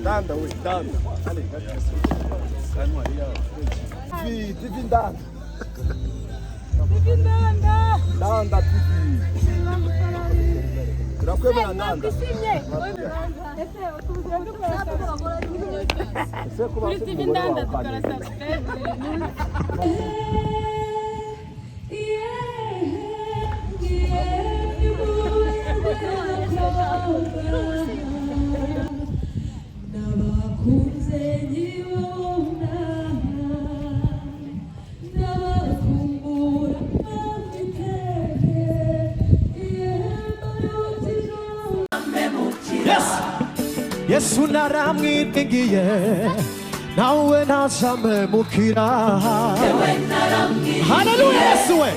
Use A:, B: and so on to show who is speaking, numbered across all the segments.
A: Danda, oui, danda. Allez, TV danda. TV danda. Danda TV. Turakwemera danda. Kuri TV danda dukora subscribe.
B: Yesu naramwingiye nawe nazame mukira. Haleluya Yesu we.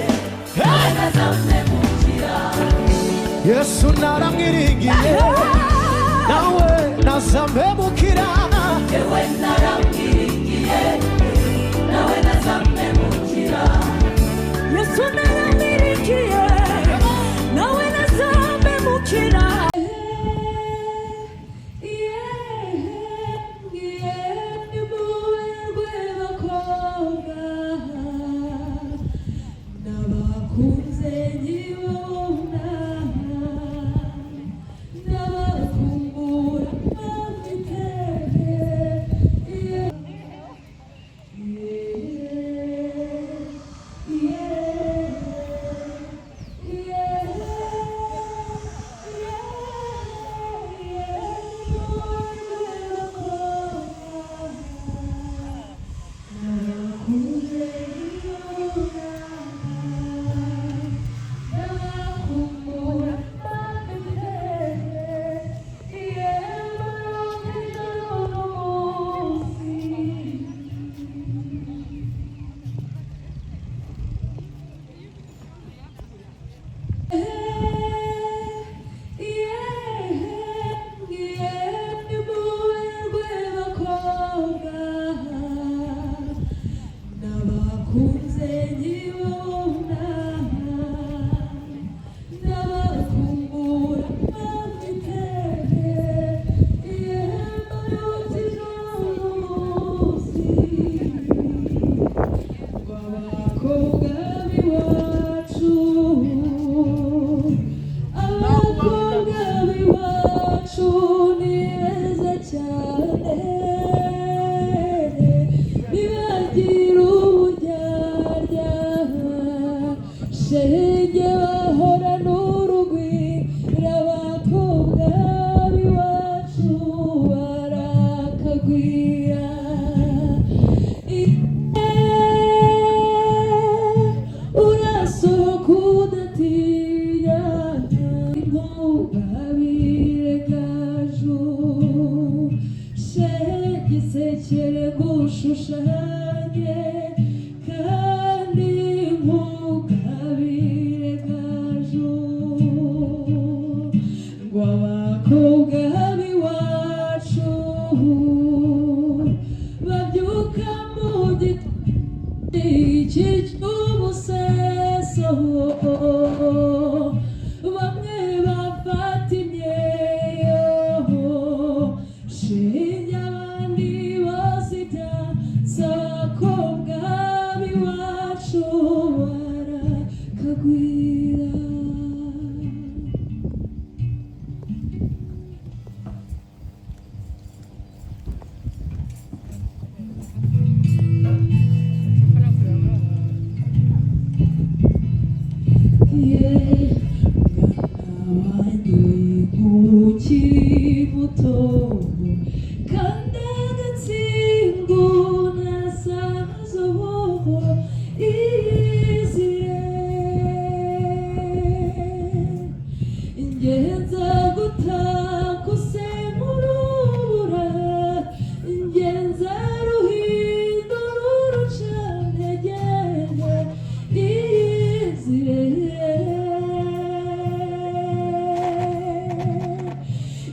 B: Yesu naramwingiye nawe nazame mukira. Yewe naramwingiye nawe nazame mukira. Yesu naramwingiye nawe nazame mukira.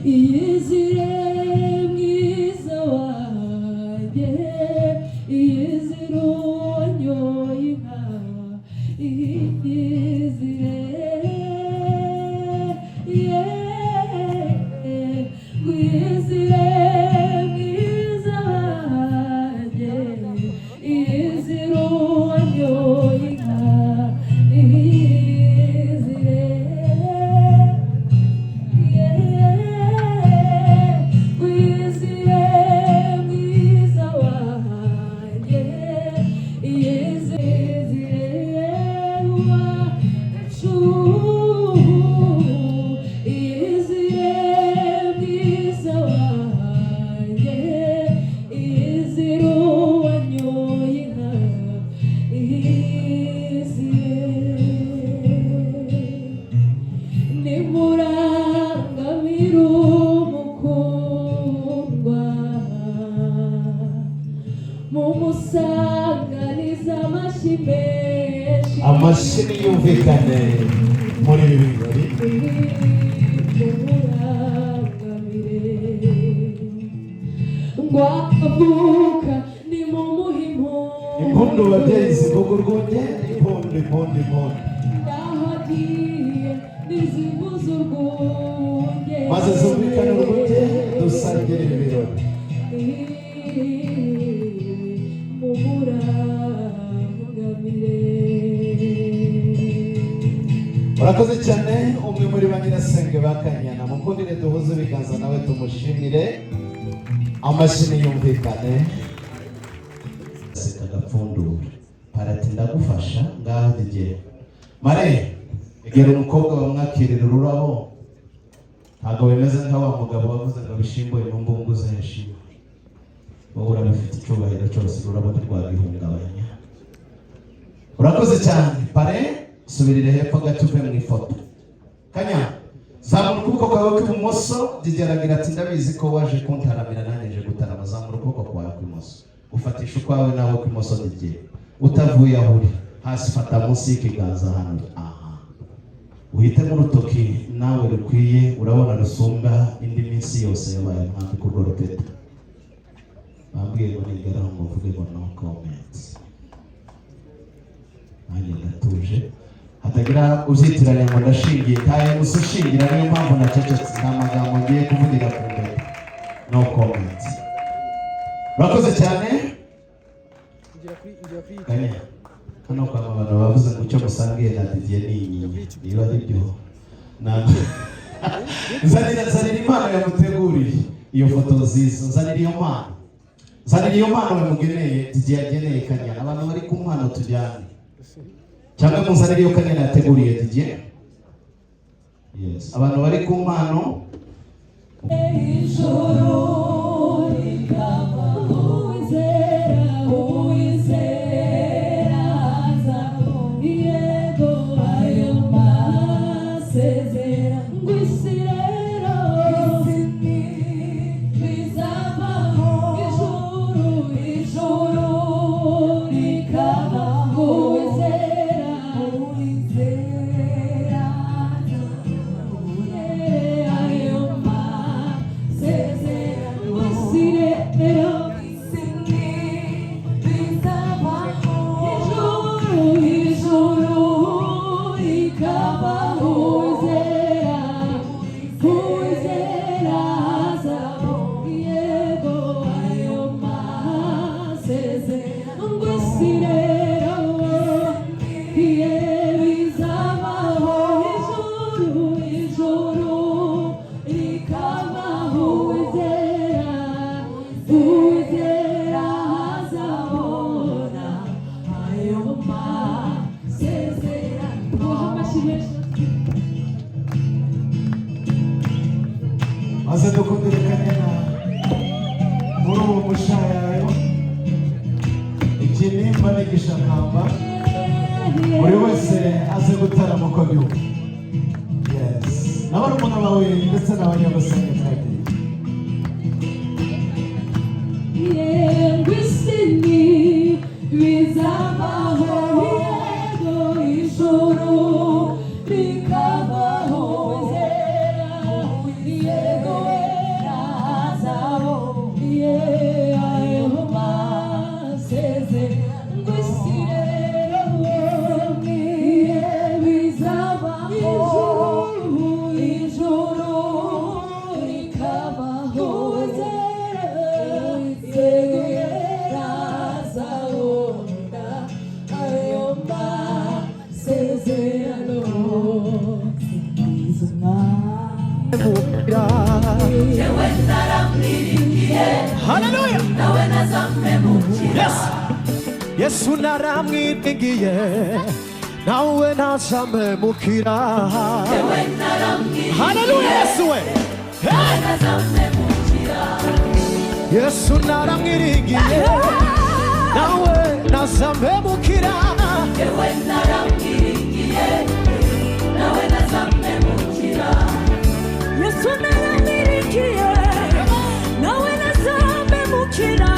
C: Easy.
B: amashini yumvikane muri ibi birori. Impundu babyeyi zivuga urwunge, impundu maze zumvikane urwunge dusangire ibirori. Murakoze cyane umwe muri ba nyirasenge bakanyana, mukundire duhuze ibiganza nawe tumushimire, amashini yumvikane. Gapfundura parati ndagufasha ngaho digera mare egera umukobwa bamwakirira ururabo, ntabwo bimeze nka wa mugabo wavuze ngo bishimbuye mu mbungu ze heshima, wowe urabifite icyubahiro cyose, ururabo ntirwabihungabanya. Urakoze cyane pare, subirire hepfo gato uve mu ifoto. Kanya zamura ukuboko kwawe kw'ibumoso, digeragira ati ndabizi ko waje kuntaramira nanjye nje gutarama. Zamura ukuboko kwawe kw'ibumoso, ufatisha ukwawe nawe kw'imoso digera, utavuye aho uri hasi fata munsi y'ikiganza hano. Aha uhitemo urutoki nawe rukwiye, urabona rusumba indi minsi yose yabaye mpamvu kurwo rupeta. Bambwiye ngo nigeraho ngo mvuge ngo no comments, nanjye ndatuje hatagira uzitiranya ngo ndashingiye kaye muso shingira, niyo mpamvu nacecetse nta magambo ngiye kuvugira ku mbere. No comments. Urakoze cyane. Kanya hano kwa abantu bavuze ngo icyo musangiye na Didier ni niba ari byo nzanira impano yamuteguriye iyo foto nziza, nzanira iyo mpano bamugeneye Didier yageneye Kanyana. Abantu bari ku mpano tujyane, cyangwa muzanire iyo Kanyana yateguriye Didier. Yes, abantu bari ku mpano. Maze dukundire Kanyana muri uwo mushayayo, ikinimba n'igishakamba, buri wese aze gutarama uko byumva. Yes, n'abarumuna bawe ndetse n'abanyabasenge mwagiriye.
C: Hallelujah.
B: Yes. Yesu naramwiringiye nawe nazamemukira. Hallelujah. Yesu we. Yesu naramwiringiye nawe nazamemukira.
C: Yesu naramwiringiye nawe nazamemukira.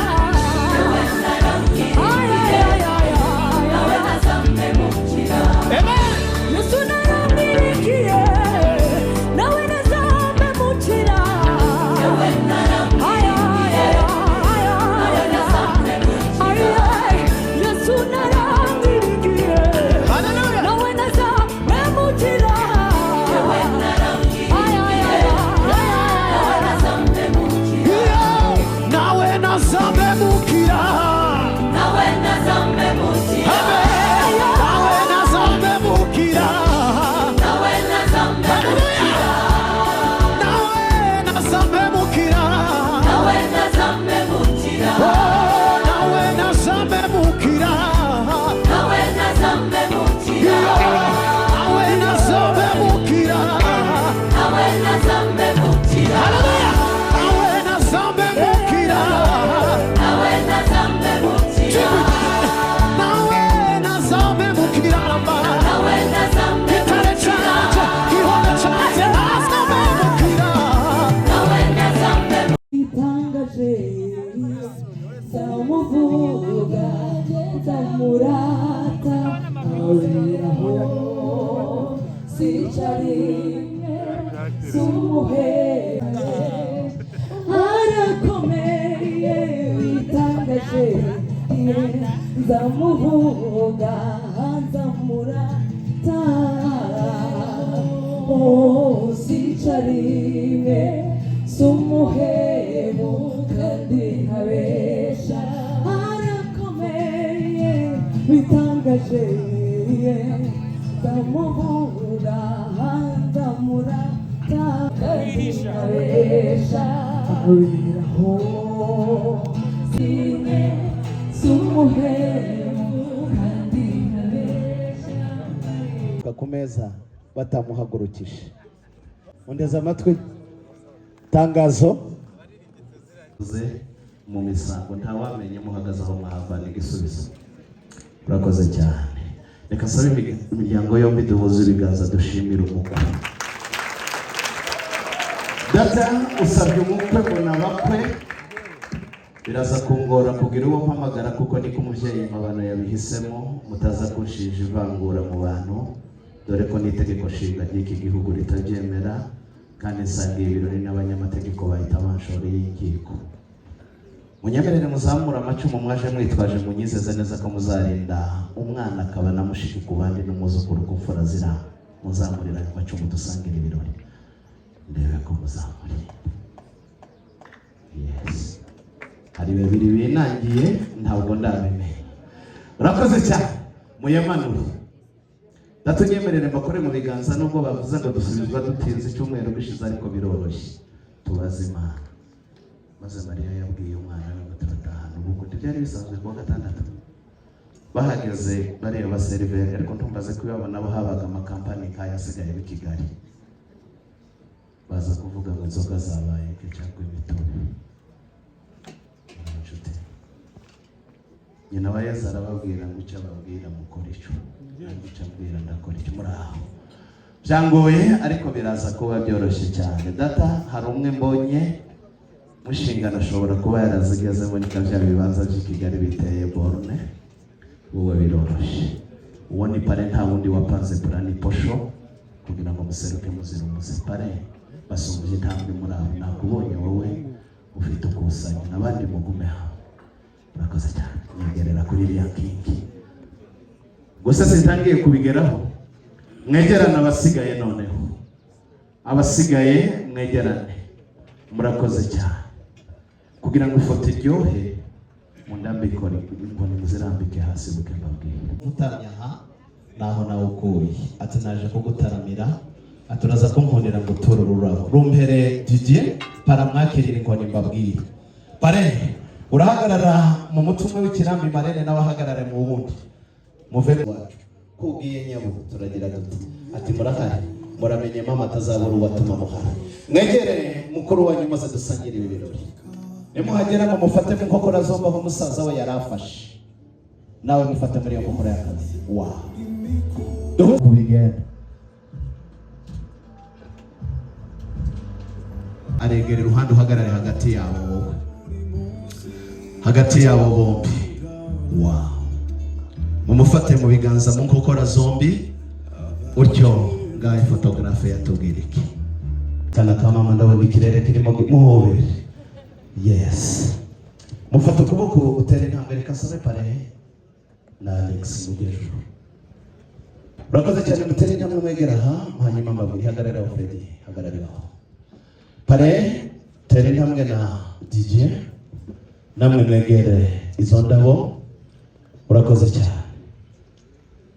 C: witangaje zamuvuga zamurata aweraho sicarimwe sumuhere arakomeye witangaje zamuvuga zamurata sicarimwe sumuhemu kandi ntabesha arakomeye witangaje zamuvuga zamurata kandi ntabesha aweraho simwe sumuhemu kandi ntabesha
B: ku meza batamuhagurukije. Mundeze amatwi. Tangazo mu misango ntawamenye muhagaze aho mwahavana igisubizo. Urakoze cyane. Reka sabe imiryango yombi duhuze ibiganza dushimira umukwe. Data usabye umukwe mbona bakwe biraza kungora kugira uwo mpamagara kuko niko umubyeyi mabano yabihisemo mutaza kunshinja ivangura mu bantu dore ko n'itegeko nshinga ry'iki gihugu ritabyemera kandi nsangiye ibirori n'abanyamategeko bahita banshoreye inkiko. Munyemerere muzamura amacumu mwaje mwitwaje munyizeze neza ko muzarinda umwana akaba na mushiki ku bandi n'umuzukuru ku mfura zira muzamurira amacumu dusangira ibirori ndebe ko muzamurira. Yes, hari babiri binangiye ntabwo ndabimenya. Urakoze cyane muyemanure. Datunyemerere mbakore mu biganza nubwo bavuze ngo dusubizwa dutinze icyumweru gishize ariko biroroshye. Tubaze Imana. Maze Mariya yabwiye umwana we ngo turatahana ubwo byari bisanzwe kuwa gatandatu. Bahageze bareba seriveri ariko ntumbaze ko yabona nabo habaga amakampani nk'ayasigaye i Kigali. Baza kuvuga ngo inzoga zabaye cyangwa imitobe. Nyina wa Yesu arababwira ngo icyo ababwira mukora icyo. Icyo abwira ndakora icyo muraho. Byangoye ariko biraza kuba byoroshye cyane. Data hari umwe mbonye mushingana ashobora kuba yarazigeze muri bya bibanza by'i Kigali biteye borne. Wowe biroroshye. Uwo ni pare nta wundi wapanze plani posho kugira ngo museruke muzira umuzipare basumbye intambwe muri aho nakubonye wowe ufite ukusanya n'abandi mugume aho. Urakoze cyane nyegerera kuri iriya kingi gusa sintangiye kubigeraho mwegerana abasigaye noneho abasigaye mwegerane murakoze cyane kugira ngo ifoto iryohe mundambikore inkoni muzirambike hasi buke mbabwire mutamya aha naho nawe ukuye ati naje kugutaramira aturaza kunkundira ngo turu rurabo rumpere Didier paramwakirira inkoni mbabwire pare urahagarara mu mutumwe w'ikirambi Marene nawe ahagarare mu wundi muve wacu kugiye nyabo turagira duti ati murahari muramenye mama atazabura uwatuma muhara mwegere mukuru wa nyuma zadusangire ibi birori nimuhagera ngo mufate mu nkokora zombi aho musaza we yarafashe nawe mufate muri iyo nkokora y'akazi wa kubigenda aregera iruhande uhagarare hagati yabo wowe hagati yabo bombi wow mumufate mu biganza mu nkokora zombi utyo ngaye photographe yatubwira iki kana kama ndabona ikirere kirimo muhobere yes mufate ukuboko utere intambwe kasabe pare na Alex Mugejo urakoze cyane mutere intambwe mwegera aha hanyuma mbabwira hagarara Freddy hagarariraho pare tere intambwe na DJ namwe mwegere izo ndabo urakoze cyane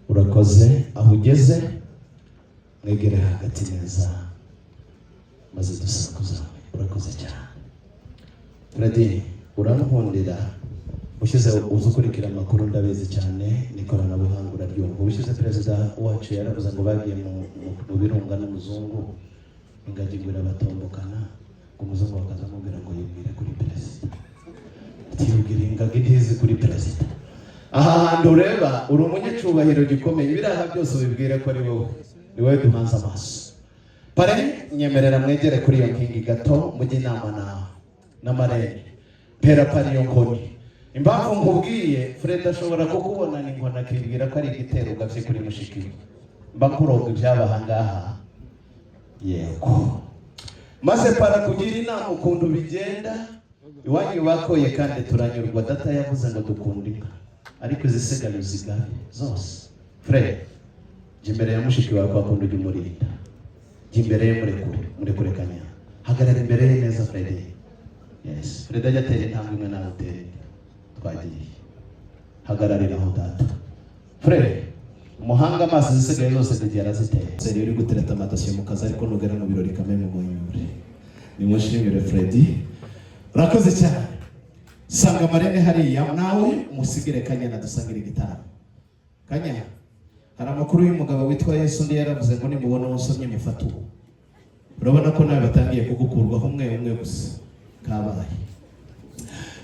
B: urakoze aho ugeze mwegere hagati neza maze dusakuza urakoze cyane Freddy uramuhondera ushize uzukurikira amakuru ndabizi cyane n'ikoranabuhanga uraryumva ubushize perezida wacu yaravuze ngo bagiye mu birunga n'umuzungu ingagi ngo irabatombokana ngo umuzungu bakazamubwira ngo yibwire kuri perezida tiyubwira ingagi ntizi kuri perezida aha hantu ureba uri umunyacubahiro gikomeye ibiraha byose ubibwire ko ari wowe ni wowe duhanze amaso pare nyemerera mwegere kuri iyo nkingi gato mujye inama na Marene pera pariyo nkoni. Impamvu nkubwiye Fred ashobora kukubona ni nkona akibwira ko ari igitero gafye kuri mushiki. Mba nkuroga ibyabaha ngaha. Yego. Maze para kugira inama ukuntu bigenda iwanyu bakoye kandi turanyurwa. Data yavuze ngo dukundika ariko izisigaye uzigaye zose. Fred jimbere ya mushiki wawe akunda umurinda. Jimbere ye murekure kanya. Hagarara imbere ye neza Fred. Yes. Fred ajya atera intambwe imwe nawe utere. Twagiye. Hagararira aho data. Fred umuhanga amaso zisigaye zose zigera ziteye. Seri uri gutereta amatasiyo mu kazi ariko nugera mu birori kameme mu nyure. Nimushimire Freddy. Urakoze cyane. Sanga marene hariya nawe umusigire Kanyana dusangira igitaramo. Kanyana hari amakuru y'umugabo witwa Yesu ndi yaravuze ngo nimubona umusomye mufatu. Urabona ko nawe batangiye kugukurwaho umwe gusa. Kabaye.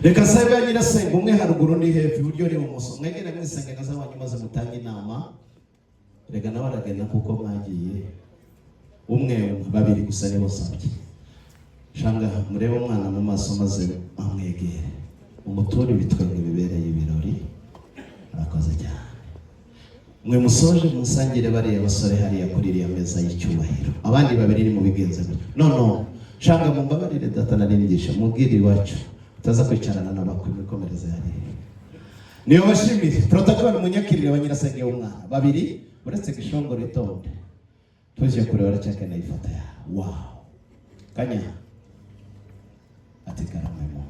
B: Reka sabe ya nyirasenga umwe haruguru ni hepfo iburyo ni bumoso. Mwegere mwisenga gaza wanyu maze mutange inama. Rega nabaragana kuko mwagiye umwe babiri gusa ni bosabye. Shanga murebe umwana mu maso maze amwegere. Umutori bitwenge bibereye ibirori. Arakoze cyane. Mwe musoje musangire bariya basore hariya kuri iriya meza y'icyubahiro. Abandi babiri ni mu bigenze gutyo. No. Shanga mumbabarire data naringisha mubwire iwacu. Utaza kwicarana n'abakwe mikomereze hariya. Niyo bashimire. Protocol munyakirire abanyirasenge y'umwana. Babiri uretse gishongo ritonde. Tuje kureba cyake na ifata ya. Wow. Kanya. Atikara mwemo.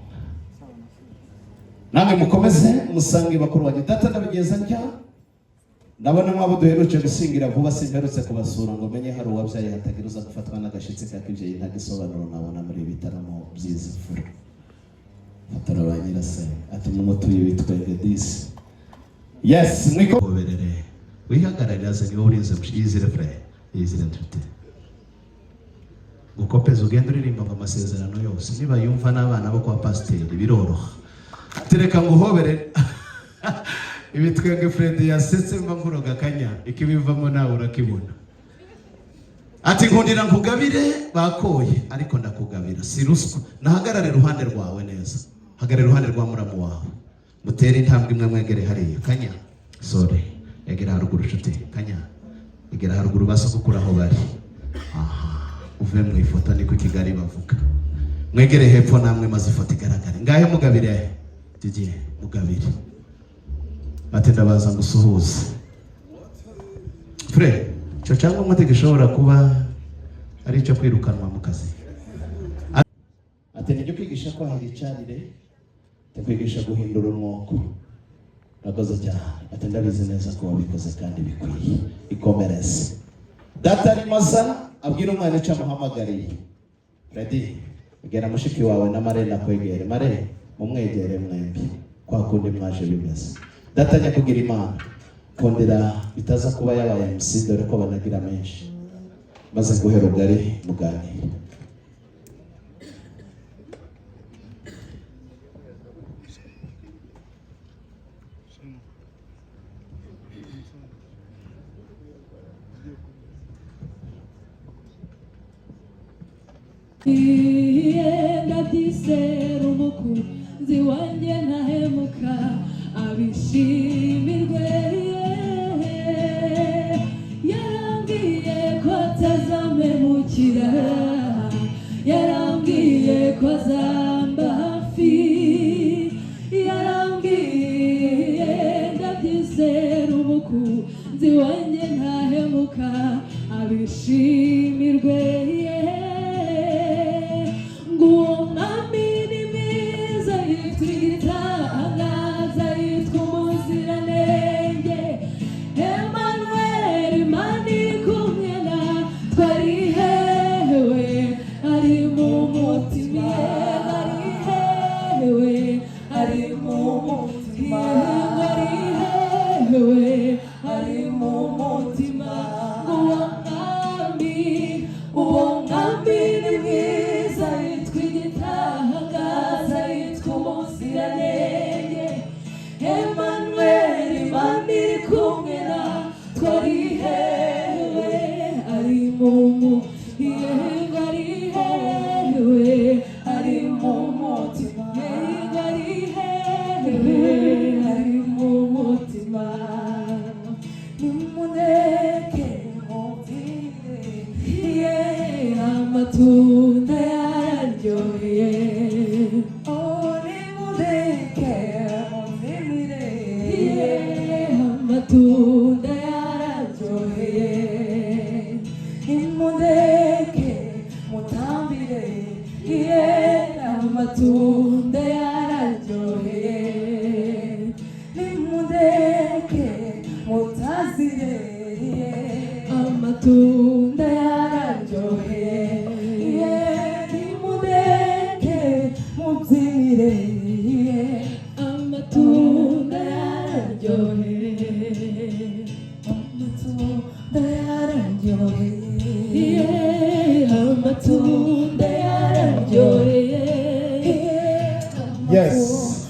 B: Namwe mukomeze musange bakuru wa data ndabigeza njya. Ndabona mwabo duheruke gusingira vuba simperutse kubasura ngo menye hari uwabyaye hatagiruza gufatwa n'agashitsi kakivye ntagisobanuro nabona muri bitaramo byiza furu. Fatara banyirasenge ati mumutuye bitwenge disi. Yes, mwiko goberere. Wihagararira zanye urinze mushizire frere. Yizire ntute. Gukopeza ugenda uririmba ngo amasezerano yose niba yumva n'abana bo kwa pasiteri biroroha. Tereka nguhobere. Ibitwenge Fred yasetse mba nkuroga Kanya ikibivamo nawe urakibona. Ati nkundira nkugabire bakoye ariko ndakugabira si ruswa. Nahagarare ruhande rwawe neza. Hagarare ruhande rwa muramu wawe. Mutere intambwe imwe mwegere hariya Kanya. Sorry. Egera haruguru nshuti Kanya. Egera haruguru basokukura aho bari. Aha. Uve mu ifoto niko Kigali bavuga. Mwegere hepfo namwe maze ifoto igaragare. Ngahe mugabire. Tigiye mugabire. Ati ndabaza gusuhuza. Fred, cyo cyangwa amategeko ashobora kuba ari cyo kwirukanwa mu kazi. Ati nijyo kwigisha kwa hiricarire, tekwigisha guhindura umwoko. Nakoze cyane. Ati ndabizi neza ko wabikoze kandi bikwiye. Ikomereze. Data ari maza abwira umwana icyo amuhamagariye. Freddy, egera mushiki wawe na Mare nakwegere. Mare, mumwegere mwembi. Kwa kundi mwaje bimeze. Data njya kugira Imana. Kondera bitaza kuba yabaye MC dore ko banagira menshi. Maze guhera ugari muganira.
C: Ndabyisera umukunzi wanjye ntahemuka abishimirwe. Yarambwiye ko atazamemukira, yarambwiye ko azamba hafi, yarambwiye ndabyisera umukunzi wanjye ntahemuka abishimirwe. Nguwo mwami ni mwiza yitwa igitangaza yitwa umuziranenge amatunda yararyoheye nimundeke mutazireye amatunda yararyoheye nimundeke mubyinire amatunda yararyoheye amatunda yararyoheye amatunda yararyoheye
B: Yes.